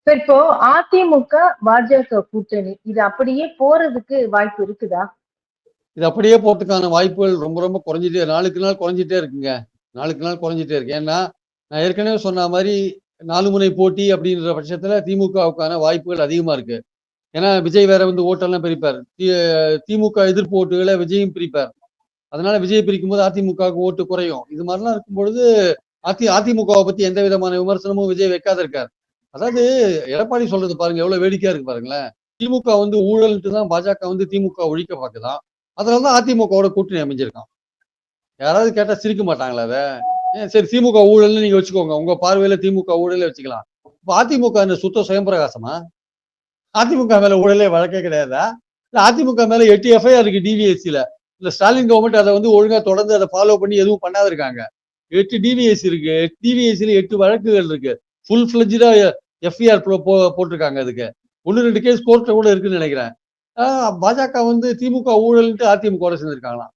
Sir இப்போ அதிமுக, பாஜக கூட்டணி இது அப்படியே போறதுக்கு வாய்ப்பு இருக்குதா? இது அப்படியே போறதுக்கான வாய்ப்புகள் ரொம்ப ரொம்ப குறைஞ்சிட்டே நாளுக்கு நாள் குறைஞ்சிட்டே இருக்குங்க. நாளுக்கு நாள் குறைஞ்சிட்டே இருக்கு. ஏன்னா, நான் ஏற்கனவே சொன்ன மாரி 4 முனை போட்டி அப்படின்ற பட்சத்துல திமுகவுக்கான வாய்ப்புகள் அதிகமா இருக்கு. ஏன்னா, விஜய் வேற வந்து ஓட்டெல்லாம் பிரிப்பார். திமுக எதிர்ப்பு ஓட்டுகள விஜயும் பிரிப்பார். அதனால விஜய் பிரிக்கும்போது அதிமுகவுக்கு ஓட்டு குறையும். இது மாரிலாம் இருக்கும்பொழுது அதிமுகவை பத்தி எந்த விதமான விமர்சனமும் விஜய் வைக்காத இருக்கார். அதாவது எடப்பாடி சொல்றது பாருங்க எவ்வளவு வேடிக்கையா இருக்கு பாருங்களேன். திமுக வந்து ஊழல்ன்ட்டு தான் பாஜக வந்து திமுக ஒழிக்க பாக்குதாம். அதனாலதான் அதிமுகவோட கூட்டணி அமைஞ்சிருக்கான். யாராவது கேட்டா சிரிக்க மாட்டாங்களா அத? சரி திமுக ஊழல்னு நீங்க வச்சுக்கோங்க. உங்க பார்வையில திமுக ஊழலே வச்சுக்கலாம். இப்ப அதிமுக இந்த சுத்த சுயம்பிரகாசமா? அதிமுக மேல ஊழலே வழக்கே கிடையாதா? இல்ல அதிமுக மேல 8 எஃப்ஐஆர் இருக்கு டிவிஎஸ்சில. இல்ல ஸ்டாலின் கவர்மெண்ட் அதை வந்து ஒழுங்கா தொடர்ந்து அதை ஃபாலோ பண்ணி எதுவும் பண்ணாத இருக்காங்க. 8 டிவிஎஸ் இருக்கு. டிவிஎஸ்சில 8 வழக்குகள் இருக்கு. ஃபுல் ஃபிளட்ஜா எஃப்ஐஆர் போட்டிருக்காங்க அதுக்கு. 1, 2 கேஸ் கோர்ட்ல கூட இருக்குன்னு நினைக்கிறேன். பாஜக வந்து திமுக ஊழல்ன்ட்டு அதிமுக சேர்ந்திருக்காங்களாம்.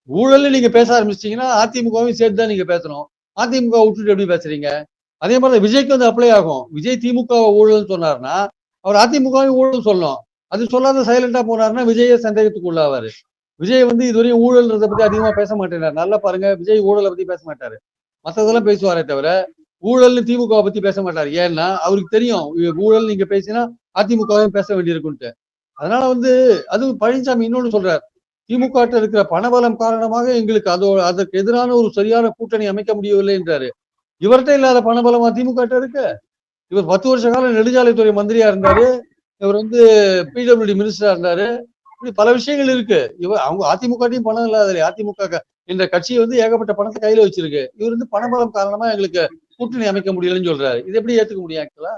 ஊழல்னு நீங்க பேச ஆரம்பிச்சிட்டீங்கன்னா அதிமுகவையும் சேர்த்து தான் நீங்க பேசணும். அதிமுக விட்டுட்டு எப்படி பேசுறீங்க? அதே மாதிரி விஜய்க்கு வந்து அப்ளை ஆகும். விஜய் திமுக ஊழல்னு சொன்னாருன்னா அவர் அதிமுகவையும் ஊழல் சொல்லணும். அது சொல்லாத சைலண்டா போனாருன்னா விஜயே சந்தேகத்துக்கு உள்ளாவாரு. விஜய் வந்து இதுவரையும் ஊழல்ன்றதை பத்தி அதிகமா பேச மாட்டேங்கிறார். நல்லா பாருங்க, விஜய் ஊழலை பத்தி பேச மாட்டாரு. மத்ததெல்லாம் பேசுவாரே தவிர ஊழல்னு திமுக பத்தி பேச மாட்டாரு. ஏன்னா அவருக்கு தெரியும் ஊழல் நீங்க பேசினா அதிமுகவும் பேச வேண்டியிருக்குன்ட்டு. அதனால வந்து அதுவும் பழனிசாமி இன்னொன்னு சொல்றாரு. திமுக இருக்கிற பணபலம் காரணமாக எங்களுக்கு அதற்கு எதிரான ஒரு சரியான கூட்டணி அமைக்க முடியவில்லை என்றாரு. இவர்கிட்ட இல்லாத பணபலமா திமுக இருக்கு? இவர் 10 வருஷ காலம் நெடுஞ்சாலைத்துறை மந்திரியா இருந்தாரு. இவர் வந்து பிடபிள்யூடி மினிஸ்டரா இருந்தாரு. இப்படி பல விஷயங்கள் இருக்கு. அவங்க அதிமுகட்டையும் பணம் இல்லாத அதிமுக என்ற கட்சி வந்து ஏகப்பட்ட பணத்தை கையில வச்சிருக்கு. இவர் வந்து பணபலம் காரணமா எங்களுக்கு கூட்டணி அமைக்க முடியலன்னு சொல்றாரு. இது எப்படி ஏத்துக்க முடியும் ஆக்சுவலா?